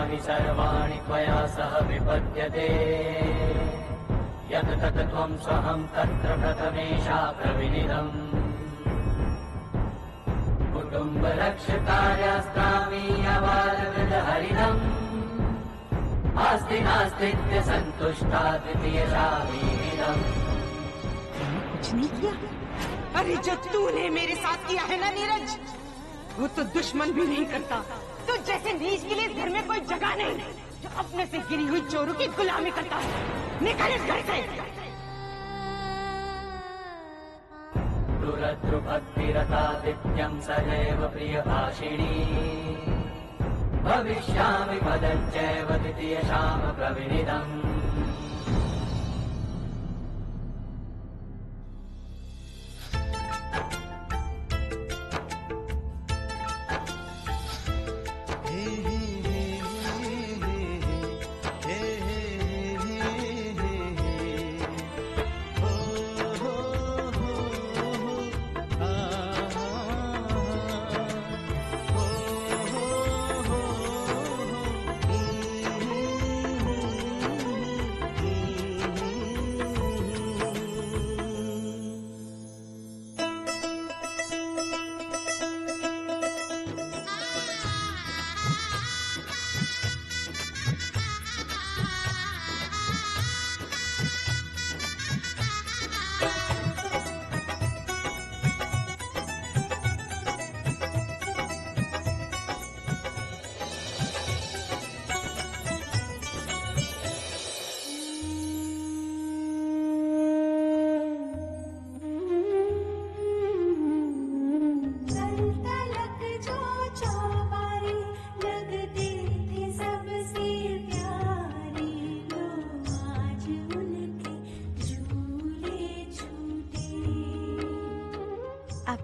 भूतानि सर्वाणि त्वया सह विपद्यते यत् तत् त्वं स्वहं तत्र प्रथमेशा प्रविनिधम् कुटुम्बरक्षकार्यास्त्रामि अबालवृद्धहरिणम् आस्ति नास्तित्य संतुष्टा द्वितीयशामीनम्। कुछ नहीं किया। अरे जो तूने मेरे साथ किया है ना नीरज, वो तो दुश्मन भी नहीं करता। तो जैसे नीच के लिए इस घर में कोई जगह नहीं जो अपने से गिरी हुई चोरों की गुलामी करता है। निकल इस घर से। दुरद्रुभक्तिरतादित्यं सदैव प्रियभाषिणी भविष्यामि पदञ्चैव द्वितीयशाम प्रविनिधम्।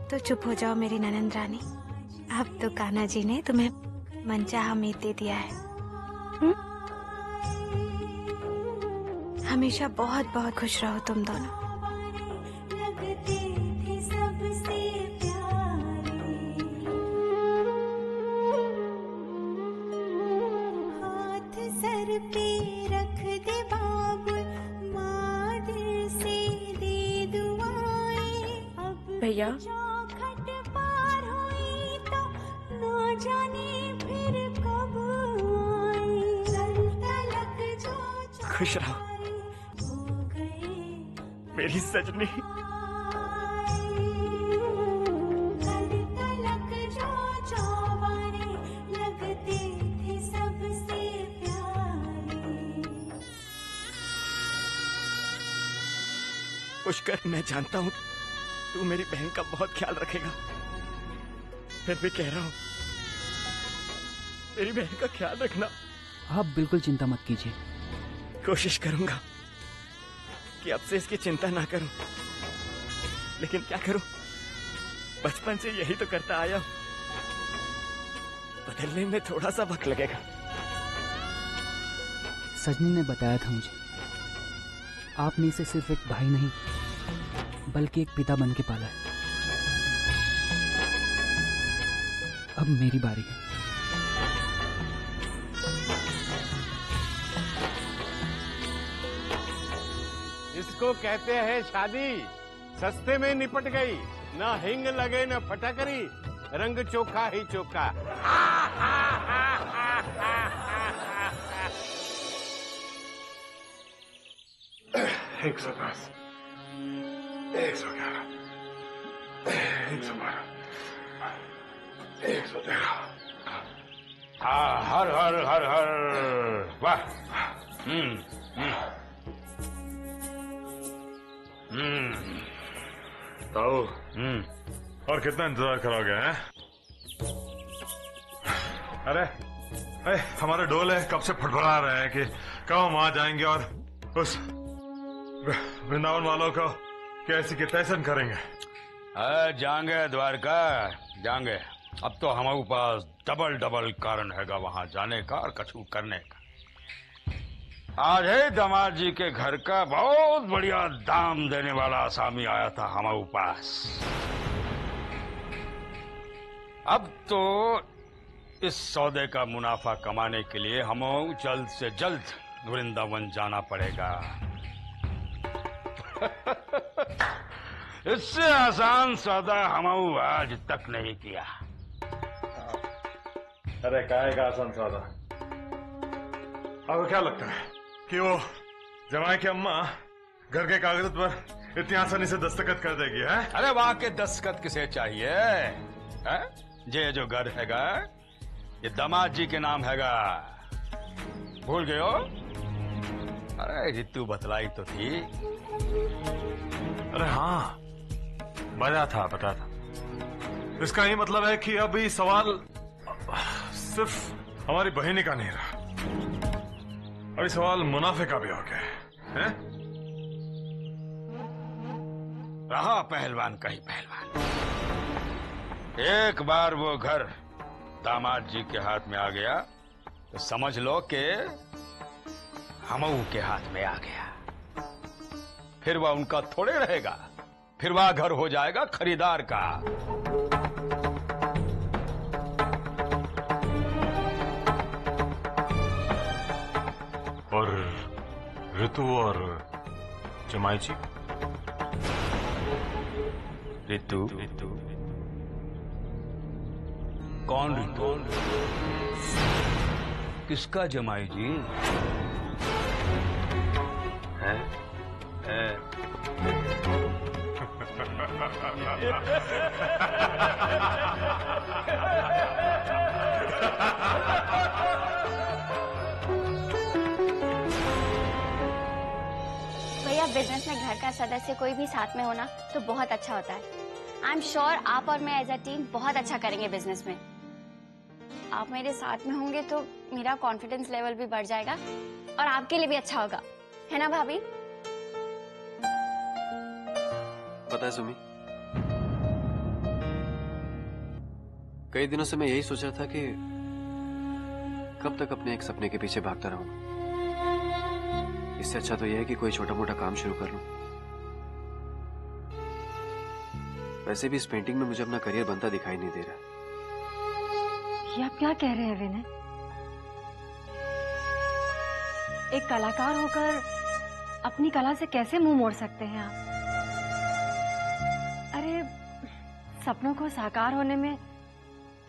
तो चुप हो जाओ मेरी ननंद रानी। अब तो कान्हा जी ने तुम्हें मनचाहा मीत दे दिया है। हमेशा बहुत बहुत खुश रहो तुम दोनों। हाथ सर पे रख दे बाबू, माँ दिल से दे दुआएं। अब भैया खुश रहो मेरी सजनी। पुष्कर, मैं जानता हूँ तू मेरी बहन का बहुत ख्याल रखेगा, फिर भी कह रहा हूँ मेरी बहन का ख्याल रखना। आप बिल्कुल चिंता मत कीजिए। कोशिश करूंगा कि अब से इसकी चिंता ना करूं, लेकिन क्या करूं, बचपन से यही तो करता आया हूं। बदलने में थोड़ा सा वक्त लगेगा। सजनी ने बताया था मुझे, आपने इसे सिर्फ एक भाई नहीं बल्कि एक पिता बन के पाला है। अब मेरी बारी है। इसको कहते हैं शादी, सस्ते में निपट गई, ना हिंग लगे न फटकरी, रंग चोखा ही चोखा। एक 110, 111, 112, 113। हर हर हर हर वाह। ताऊ, और कितना इंतजार कराओगे हैं? अरे हमारे ढोल है कब से फटफड़ा रहे हैं कि कब हम वहां जाएंगे और उस वृंदावन वालों को कैसी के तैसन करेंगे। जाएंगे द्वारका, जाएंगे। अब तो हमारे पास डबल कारण हैगा वहां जाने का और कछु करने का। आज है दामाद जी के घर का बहुत बढ़िया दाम देने वाला आसामी आया था हमारे पास। अब तो इस सौदे का मुनाफा कमाने के लिए हमें जल्द से जल्द वृंदावन जाना पड़ेगा। इससे आसान सौदा हम आज तक नहीं किया। अरे काहे का आसान सौदा? आपको क्या लगता है कि वो जमाई की अम्मा घर के कागज पर इतनी आसानी से दस्तखत कर देगी? है अरे वहां के दस्तखत किसे चाहिए है? ये जो घर हैगा ये दामाद जी के नाम हैगा, भूल गए हो? अरे रितु बतलाई तो थी। अरे हाँ, बता था। इसका ये मतलब है कि अभी सवाल सिर्फ हमारी बहिनी का नहीं रहा, अभी सवाल मुनाफे का भी हो गया है? रहा पहलवान का ही पहलवान। एक बार वो घर दामाद जी के हाथ में आ गया तो समझ लो कि हमऊ के हाथ में आ गया। फिर वह उनका थोड़े रहेगा, फिर वह घर हो जाएगा खरीदार का। और ऋतु और जमाई जी? ऋतु? कौन ऋतु? किसका जमाई जी? है? भैया बिजनेस में घर का सदस्य कोई भी साथ में होना तो बहुत अच्छा होता है। आई एम श्योर आप और मैं एज अ टीम बहुत अच्छा करेंगे बिजनेस में। आप मेरे साथ में होंगे तो मेरा कॉन्फिडेंस लेवल भी बढ़ जाएगा और आपके लिए भी अच्छा होगा, है ना भाभी? पता है सुमी, कई दिनों से मैं यही सोच रहा था कि कब तक अपने एक सपने के पीछे भागता रहूं। इससे अच्छा तो यह है कि कोई छोटा मोटा काम शुरू कर लूं। वैसे भी इस पेंटिंग में मुझे अपना करियर बनता दिखाई नहीं दे रहा। ये आप क्या कह रहे हैं विनय? एक कलाकार होकर अपनी कला से कैसे मुंह मोड़ सकते हैं आप? अरे सपनों को साकार होने में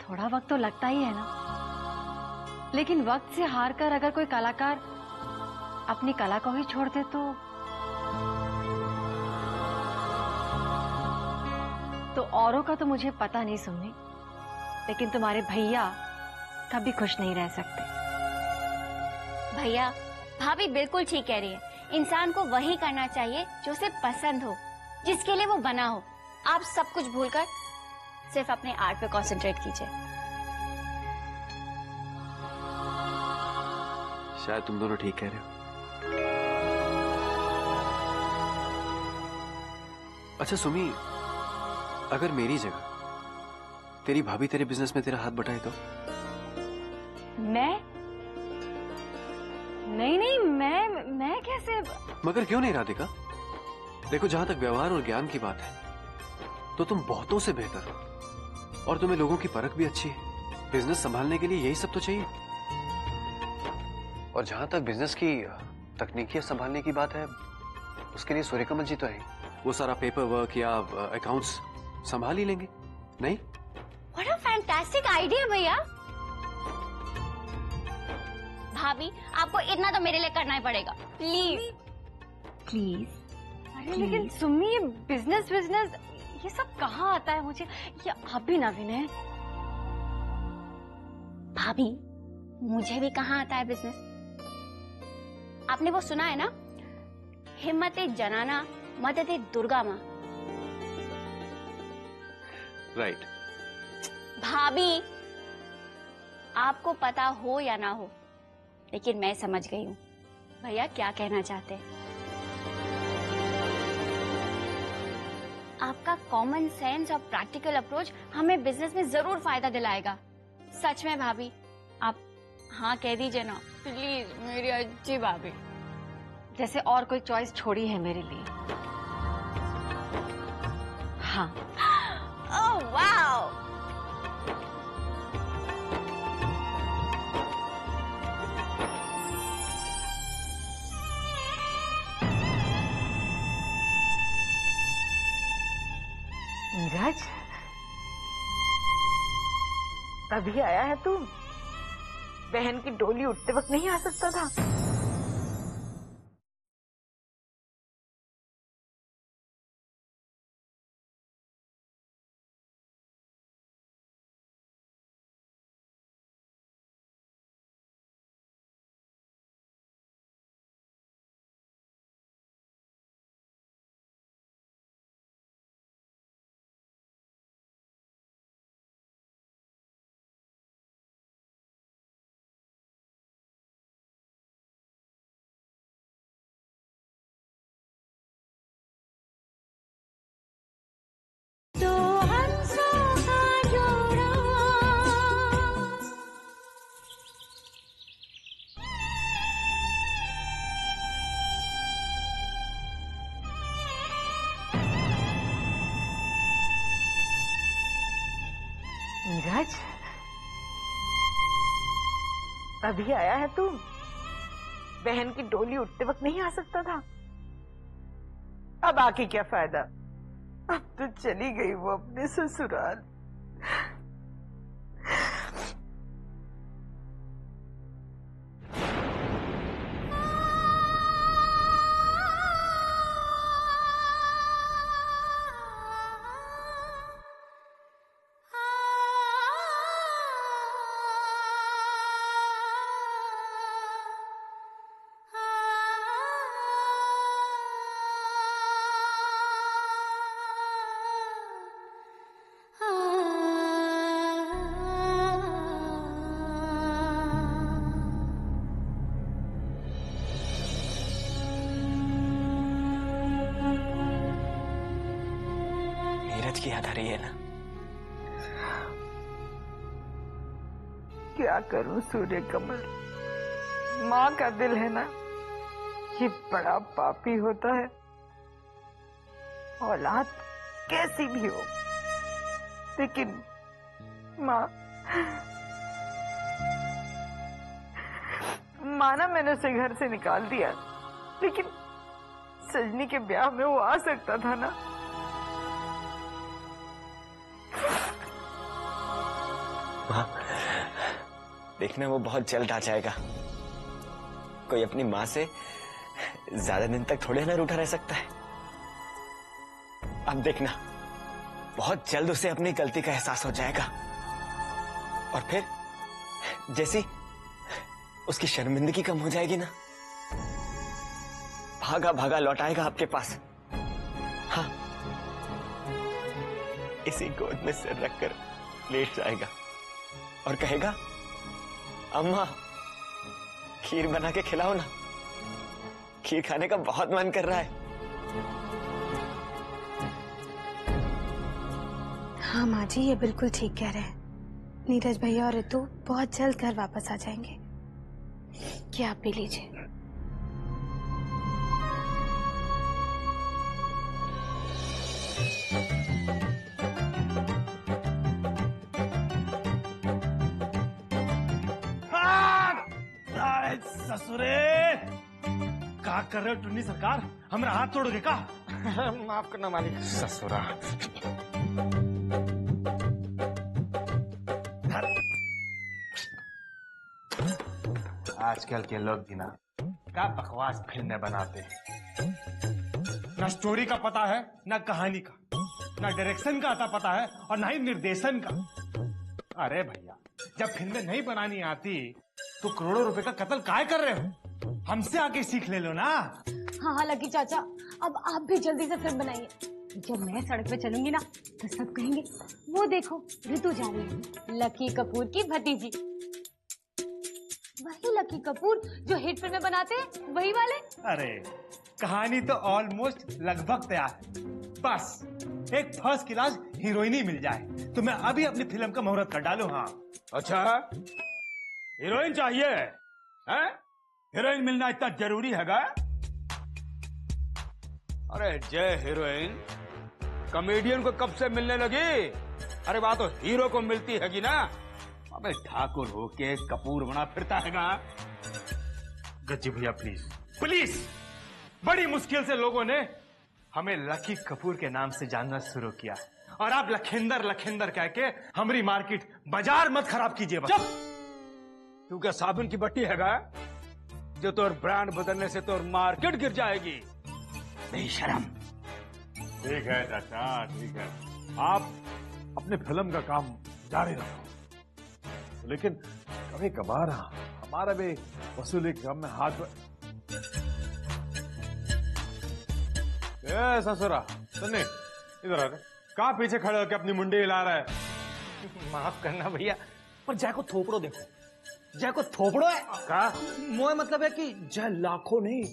थोड़ा वक्त तो लगता ही है ना, लेकिन वक्त से हार कर अगर कोई कलाकार अपनी कला को ही छोड़ दे तो औरों का तो मुझे पता नहीं सुननी, लेकिन तुम्हारे भैया कभी खुश नहीं रह सकते। भैया भाभी बिल्कुल ठीक कह रही है। इंसान को वही करना चाहिए जो उसे पसंद हो, जिसके लिए वो बना हो। आप सब कुछ भूलकर सिर्फ अपने आर्ट पे कंसंट्रेट कीजिए। शायद तुम दोनों ठीक कह रहे हो। अच्छा सुमी, अगर मेरी जगह तेरी भाभी तेरे बिजनेस में तेरा हाथ बटाए तो? मैं? नहीं, मैं कैसे? मगर क्यों नहीं राधिका? देखो, जहां तक व्यवहार और ज्ञान की बात है तो तुम बहुतों से बेहतर हो और तुम्हें लोगों की परख भी अच्छी है। बिजनेस संभालने के लिए यही सब तो चाहिए। और जहां तक बिजनेस की तकनीकी संभालने की बात है, उसके लिए सूर्यकमल जी तो है। वो सारा पेपर वर्क या अकाउंट्स संभाल ही लेंगे, नहीं? What a fantastic idea भैया। भाभी आपको इतना तो मेरे लिए करना ही पड़ेगा, प्लीज। अरे लेकिन सुम्मी, ये बिजनेस ये सब कहाँ आता है मुझे? ये आप भी ना विनय। भाभी मुझे भी कहाँ आता है बिजनेस? आपने वो सुना है ना, हिम्मते जनाना मददे दुर्गा माँ। राइट। भाभी आपको पता हो या ना हो, लेकिन मैं समझ गई हूँ भैया क्या कहना चाहते हैं। आपका कॉमन सेंस और प्रैक्टिकल अप्रोच हमें बिजनेस में जरूर फायदा दिलाएगा। सच में भाभी, आप हाँ कह दीजिए ना प्लीज, मेरी अच्छी भाभी। जैसे और कोई चॉइस छोड़ी है मेरे लिए? हाँ। Oh wow. नीरज, अभी आया है तू? बहन की डोली उठते वक्त नहीं आ सकता था? तो हंसों का जोड़ा नीरज, अभी आया है तू? बहन की डोली उठते वक्त नहीं आ सकता था? अब आके क्या फायदा? अब तो चली गई वो अपने ससुराल। नीरज की याद आ रही है ना? क्या करूं सूर्य कमल, माँ का दिल है ना, ये बड़ा पापी होता है। औलाद कैसी भी हो, लेकिन माना मैंने उसे घर से निकाल दिया, लेकिन सजनी के ब्याह में वो आ सकता था ना। माँ, देखना वो बहुत जल्द आ जाएगा। कोई अपनी माँ से ज्यादा दिन तक थोड़े ना रूठा रह सकता है। अब देखना, बहुत जल्द उसे अपनी गलती का एहसास हो जाएगा, और फिर जैसी उसकी शर्मिंदगी कम हो जाएगी ना, भागा भागा लौट आएगा आपके पास। हाँ, इसी गोद में सिर रखकर लेट जाएगा और कहेगा, अम्मा खीर बना के खिलाओ ना, खीर खाने का बहुत मन कर रहा है। हाँ माँ जी, ये बिल्कुल ठीक कह रहे हैं। नीरज भैया और ऋतु बहुत जल्द घर वापस आ जाएंगे। क्या आप पी लीजिए। ससुरे का कर रहे हो टुन्नी सरकार? हमारा हाथ तोड़ोगे का? माफ करना मालिक। ससुरा आजकल के लोग भी ना क्या बकवास फिल्में बनाते हैं। ना स्टोरी का पता है, ना कहानी का, ना डायरेक्शन का आता पता है, और ना ही निर्देशन का। अरे भैया, जब फिल्में नहीं बनानी आती तो करोड़ों रुपए का कत्ल काहे कर रहे हो? हमसे आके सीख ले लो ना। हाँ हाँ लकी चाचा, अब आप भी जल्दी से फिल्म बनाइए। जब मैं सड़क पे चलूंगी ना तो सब कहेंगे, वो देखो ऋतु जा रही है, लकी कपूर की भतीजी। वही लकी कपूर जो हिट फिल्में बनाते हैं, वही वाले। अरे कहानी तो ऑलमोस्ट लगभग तैयार है, बस एक फर्स्ट क्लास हीरोइनी मिल जाए तो मैं अभी अपनी फिल्म का मुहूर्त कर डालूं। हाँ अच्छा, हीरोइन चाहिए है? हीरोइन मिलना इतना जरूरी हैगा? अरे जय हीरोइन कॉमेडियन को कब से मिलने लगी? अरे बात तो हीरो को मिलती हैगी ना। अबे ठाकुर होके कपूर बना फिरता हैगा। गज्जी भैया प्लीज प्लीज, बड़ी मुश्किल से लोगों ने हमें लकी कपूर के नाम से जानना शुरू किया। और आप लखिंदर लखिंदर कह के हमारी मार्केट बाजार मत खराब कीजिए बस। तू क्या साबुन की बट्टी हैगा जो तोर ब्रांड बदलने से तोर मार्केट गिर जाएगी? बेशरम। ठीक है चाचा, ठीक है, आप अपने फिल्म का काम जारी रखो, लेकिन कभी कभार हमारा भी वसूली काम में हाथ ससुरा सुनिए, इधर आ रहे, कहाँ पीछे खड़े होकर अपनी मुंडी हिला रहा है? माफ करना भैया, पर जय को थोपड़ो देखो, जय को थोपड़ो है का मोह मतलब है कि जय लाखों नहीं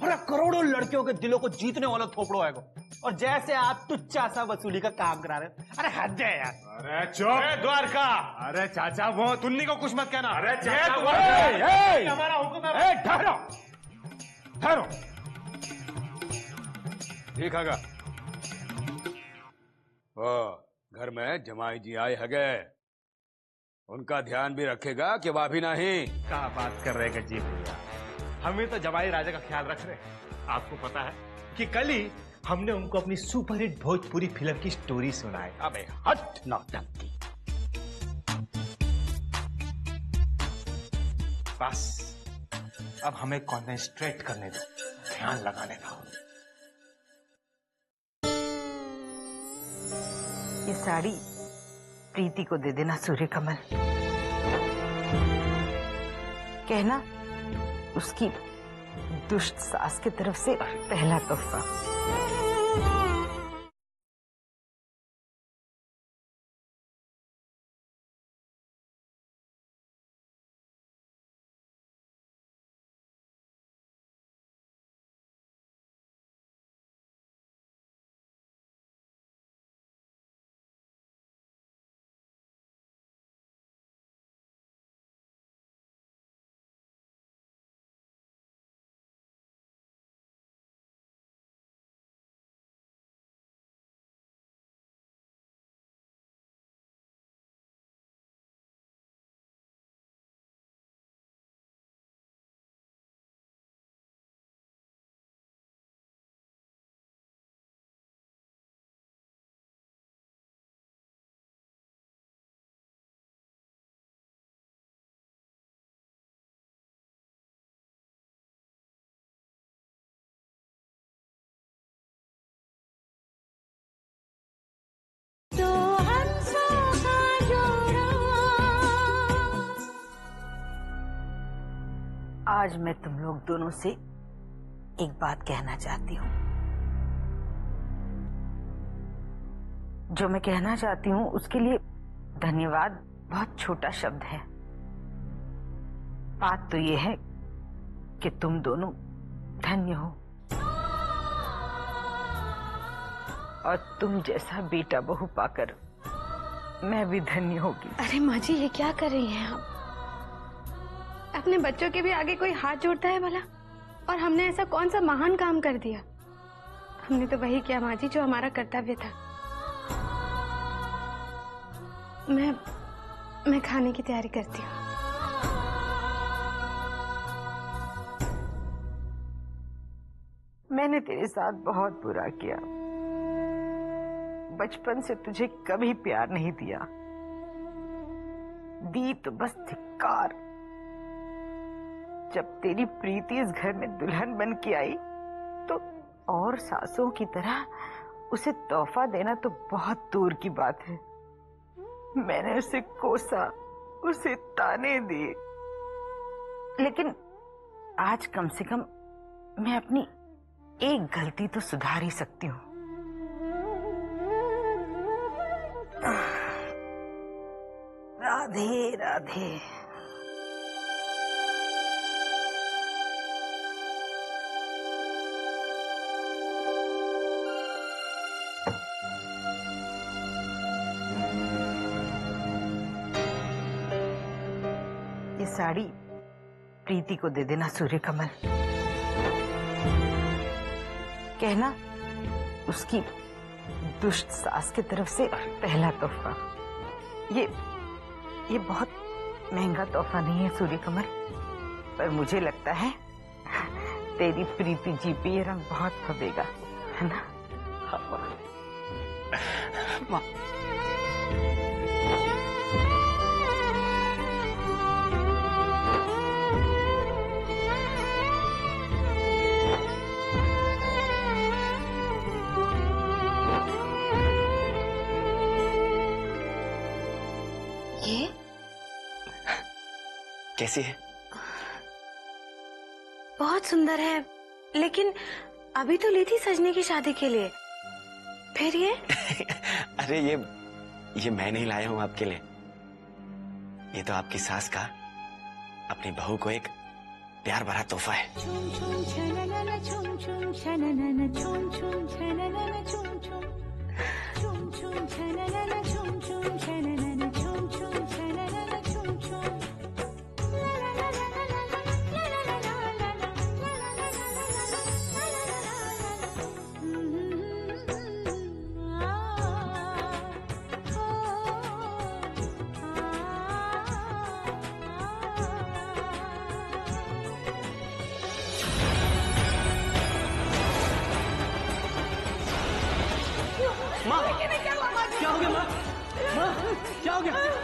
अरे करोड़ों लड़कियों के दिलों को जीतने वाला थोपड़ो है को। और जैसे आप तुच्चा सा वसूली का काम करा रहे हो। अरे हद है यार। अरे चुप द्वारका। अरे चाचा वो तुन्नी को कुछ मत कहना। अरे चाचा हमारा हुक्म है। ठहरो ठहरो, ठीक है घर में जमाई जी आए हगे, उनका ध्यान भी रखेगा कि वह भी नहीं। क्या बात कर रहे हैं जी भैया, हमें तो जमाई राजा का ख्याल रख रहे। आपको पता है कि कल ही हमने उनको अपनी सुपरहिट भोजपुरी फिल्म की स्टोरी सुनाई। अबे हट नौटंकी। बस अब हमें कॉन्सेंट्रेट करने दो, ध्यान लगाने दो। ये साड़ी प्रीति को दे देना सूर्यकमल, कहना उसकी दुष्ट सास की तरफ से पहला तोहफा। आज मैं तुम लोग दोनों से एक बात कहना चाहती हूँ। जो मैं कहना चाहती हूँ उसके लिए धन्यवाद बहुत छोटा शब्द है। बात तो ये है कि तुम दोनों धन्य हो और तुम जैसा बेटा बहू पाकर मैं भी धन्य होगी। अरे माँ जी, ये क्या कर रही हैं आप? अपने बच्चों के भी आगे कोई हाथ जोड़ता है भला? और हमने ऐसा कौन सा महान काम कर दिया? हमने तो वही किया माँ जी जो हमारा कर्तव्य था। मैं खाने की तैयारी करती हूँ। मैंने तेरे साथ बहुत बुरा किया। बचपन से तुझे कभी प्यार नहीं दिया, दी तो बस धिक्कार। जब तेरी प्रीति इस घर में दुल्हन बन के आई तो और सासों की तरह उसे तोहफा देना तो बहुत दूर की बात है। मैंने उसे कोसा, उसे ताने दिए, लेकिन आज कम से कम मैं अपनी एक गलती तो सुधार ही सकती हूँ। राधे राधे। ये साड़ी प्रीति को दे देना सूर्यकमल, कहना उसकी दुष्ट सास की तरफ से पहला तोहफा। ये बहुत महंगा तोहफा नहीं है सूर्यकमल, पर मुझे लगता है तेरी प्रीति जी पे ये रंग बहुत फबेगा, है ना? माँ ये कैसी है? बहुत सुंदर है, लेकिन अभी तो ली थी सजने की शादी के लिए, फिर ये अरे ये मैं नहीं लाया हूं आपके लिए। ये तो आपकी सास का अपनी बहू को एक प्यार भरा तोहफा है। छुम छुम छननन छुम छुम छननन छुम छुम छननन छुम छुम छुम छुम छननन छुम छुम छननन छुम छुम छननन छुम छुम माँ क्या हो गया माँ? माँ क्या हो गया?